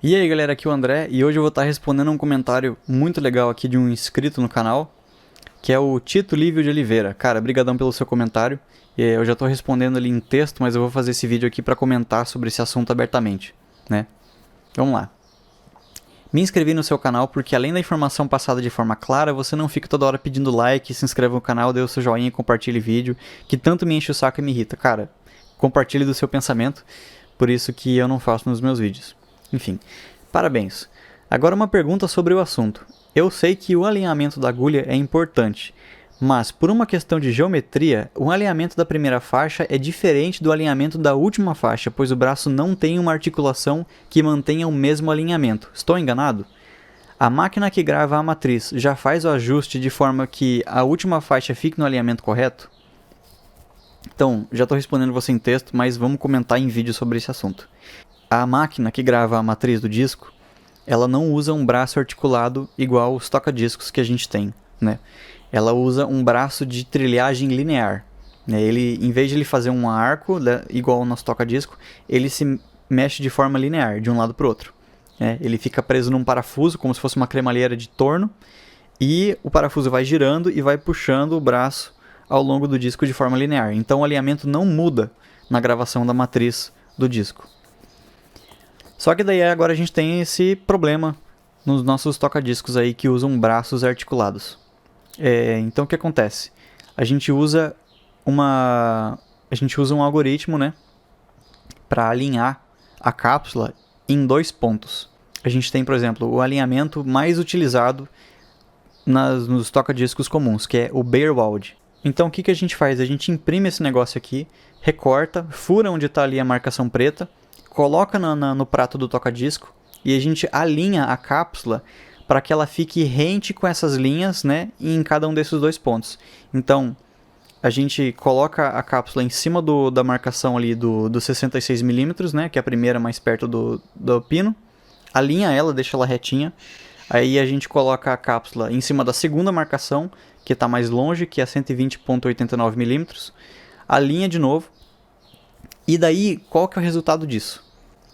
E aí galera, aqui é o André e hoje eu vou estar respondendo um comentário muito legal aqui de um inscrito no canal, que é o Tito Lívio de Oliveira. Cara, brigadão pelo seu comentário. Eu já estou respondendo ali em texto, mas eu vou fazer esse vídeo aqui para comentar sobre esse assunto abertamente, né? Vamos lá. Me inscrevi no seu canal porque além da informação passada de forma clara, você não fica toda hora pedindo like, se inscreva no canal, dê o seu joinha e compartilhe o vídeo, que tanto me enche o saco e me irrita. Cara, compartilhe do seu pensamento, por isso que eu não faço nos meus vídeos. Enfim, parabéns. Agora uma pergunta sobre o assunto. Eu sei que o alinhamento da agulha é importante, mas por uma questão de geometria, o alinhamento da primeira faixa é diferente do alinhamento da última faixa, pois o braço não tem uma articulação que mantenha o mesmo alinhamento. Estou enganado? A máquina que grava a matriz já faz o ajuste de forma que a última faixa fique no alinhamento correto? Então, já estou respondendo você em texto, mas vamos comentar em vídeo sobre esse assunto. A máquina que grava a matriz do disco, ela não usa um braço articulado igual os toca-discos que a gente tem, né? Ela usa um braço de trilhagem linear, né? Ele, em vez de ele fazer um arco, né, igual o nosso toca-disco, ele se mexe de forma linear, de um lado para o outro. Né? Ele fica preso num parafuso, como se fosse uma cremalheira de torno, e o parafuso vai girando e vai puxando o braço ao longo do disco de forma linear. Então o alinhamento não muda na gravação da matriz do disco. Só que daí agora a gente tem esse problema nos nossos toca-discos aí que usam braços articulados. Então o que acontece? A gente usa um algoritmo, né, para alinhar a cápsula em dois pontos. A gente tem, por exemplo, o alinhamento mais utilizado nos toca-discos comuns, que é o bare weld. Então o que a gente faz? A gente imprime esse negócio aqui, recorta, fura onde está ali a marcação preta, coloca no prato do toca-disco e a gente alinha a cápsula para que ela fique rente com essas linhas, né, em cada um desses dois pontos. Então, a gente coloca a cápsula em cima da marcação ali do 66mm, né, que é a primeira mais perto do pino, alinha ela, deixa ela retinha, aí a gente coloca a cápsula em cima da segunda marcação, que está mais longe, que é 120,89mm, alinha de novo. E daí, qual que é o resultado disso?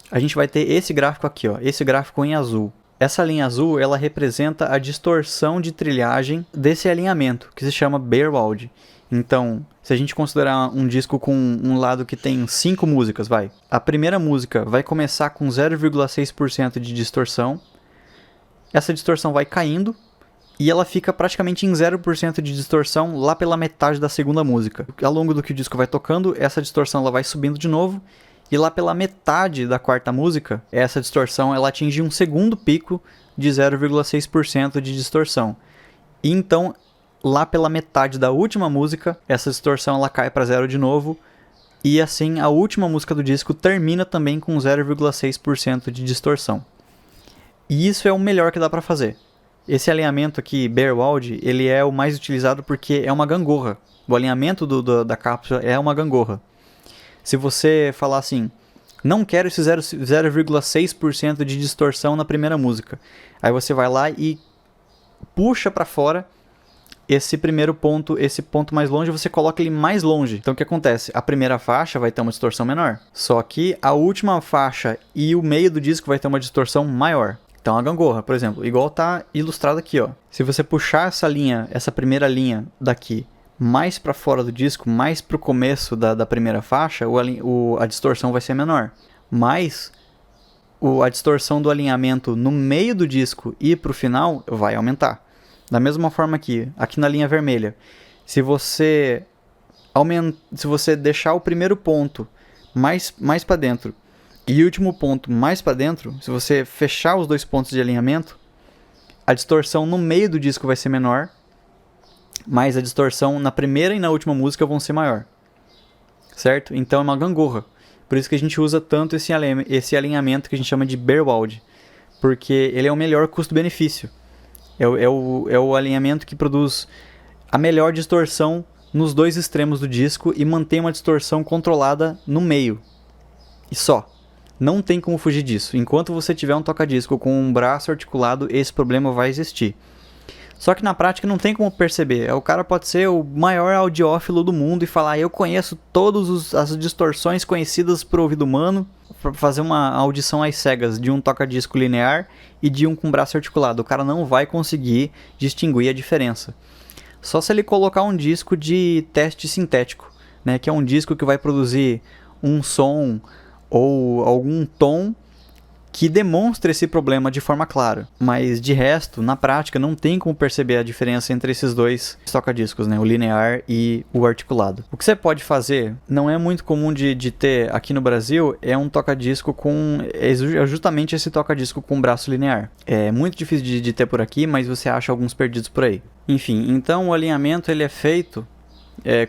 A gente vai ter esse gráfico aqui, ó, esse gráfico em azul. Essa linha azul, ela representa a distorção de trilhagem desse alinhamento, que se chama bare weld. Então, se a gente considerar um disco com um lado que tem 5 músicas, a primeira música vai começar com 0,6% de distorção. Essa distorção vai caindo e ela fica praticamente em 0% de distorção lá pela metade da segunda música. Ao longo do que o disco vai tocando, essa distorção ela vai subindo de novo, e lá pela metade da quarta música, essa distorção ela atinge um segundo pico de 0,6% de distorção. E então, lá pela metade da última música, essa distorção ela cai para zero de novo, e assim a última música do disco termina também com 0,6% de distorção. E isso é o melhor que dá para fazer. Esse alinhamento aqui, bare weld, ele é o mais utilizado porque é uma gangorra. O alinhamento da cápsula é uma gangorra. Se você falar assim, não quero esse 0,6% de distorção na primeira música, aí você vai lá e puxa para fora esse primeiro ponto, esse ponto mais longe, você coloca ele mais longe. Então o que acontece? A primeira faixa vai ter uma distorção menor, só que a última faixa e o meio do disco vai ter uma distorção maior. Então a gangorra, por exemplo, igual tá ilustrado aqui, ó. Se você puxar essa linha, essa primeira linha daqui, mais para fora do disco, mais para o começo da primeira faixa, a distorção vai ser menor. Mas a distorção do alinhamento no meio do disco e para o final vai aumentar. Da mesma forma aqui na linha vermelha, se você deixar o primeiro ponto mais para dentro e o último ponto mais para dentro, se você fechar os dois pontos de alinhamento, a distorção no meio do disco vai ser menor, mas a distorção na primeira e na última música vão ser maior. Certo? Então é uma gangorra. Por isso que a gente usa tanto esse alinhamento que a gente chama de bare weld, porque ele é o melhor custo-benefício. É o alinhamento que produz a melhor distorção nos dois extremos do disco e mantém uma distorção controlada no meio. E só. Não tem como fugir disso. Enquanto você tiver um toca-disco com um braço articulado, esse problema vai existir. Só que na prática não tem como perceber. O cara pode ser o maior audiófilo do mundo e falar: eu conheço todas as distorções conhecidas por ouvido humano, para fazer uma audição às cegas de um toca-disco linear e de um com braço articulado. O cara não vai conseguir distinguir a diferença. Só se ele colocar um disco de teste sintético, né, que é um disco que vai produzir um som ou algum tom que demonstre esse problema de forma clara. Mas de resto, na prática, não tem como perceber a diferença entre esses dois toca-discos, né? O linear e o articulado. O que você pode fazer, não é muito comum de ter aqui no Brasil, é um toca-disco com... é justamente esse toca-disco com braço linear. É muito difícil de ter por aqui, mas você acha alguns perdidos por aí. Enfim, então o alinhamento ele é feito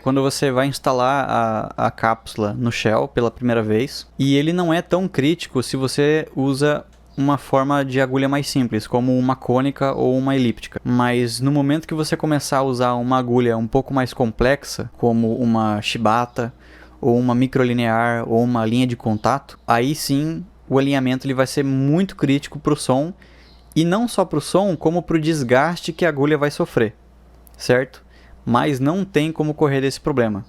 quando você vai instalar a cápsula no Shell pela primeira vez, e ele não é tão crítico se você usa uma forma de agulha mais simples, como uma cônica ou uma elíptica. Mas no momento que você começar a usar uma agulha um pouco mais complexa, como uma Shibata, ou uma microlinear, ou uma linha de contato, aí sim o alinhamento ele vai ser muito crítico para o som, e não só para o som, como para o desgaste que a agulha vai sofrer, certo? Mas não tem como correr desse problema.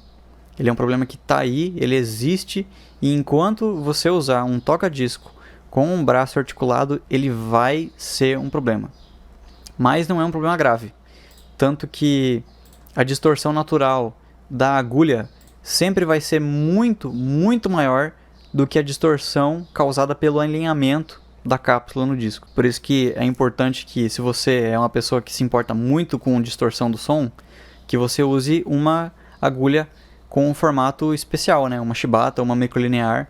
Ele é um problema que está aí, ele existe, e enquanto você usar um toca-disco com um braço articulado, ele vai ser um problema. Mas não é um problema grave. Tanto que a distorção natural da agulha sempre vai ser muito, muito maior do que a distorção causada pelo alinhamento da cápsula no disco. Por isso que é importante que, se você é uma pessoa que se importa muito com distorção do som, que você use uma agulha com um formato especial, né? Uma Shibata ou uma microlinear,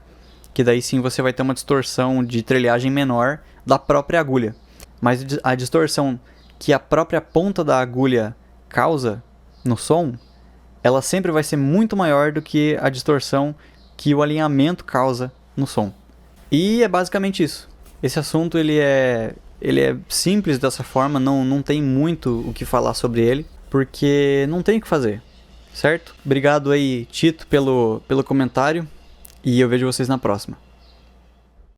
que daí sim você vai ter uma distorção de trilhagem menor da própria agulha. Mas a distorção que a própria ponta da agulha causa no som, ela sempre vai ser muito maior do que a distorção que o alinhamento causa no som. E é basicamente isso. Esse assunto ele é simples dessa forma, não tem muito o que falar sobre ele, porque não tem o que fazer, certo? Obrigado aí, Tito, pelo comentário, e eu vejo vocês na próxima.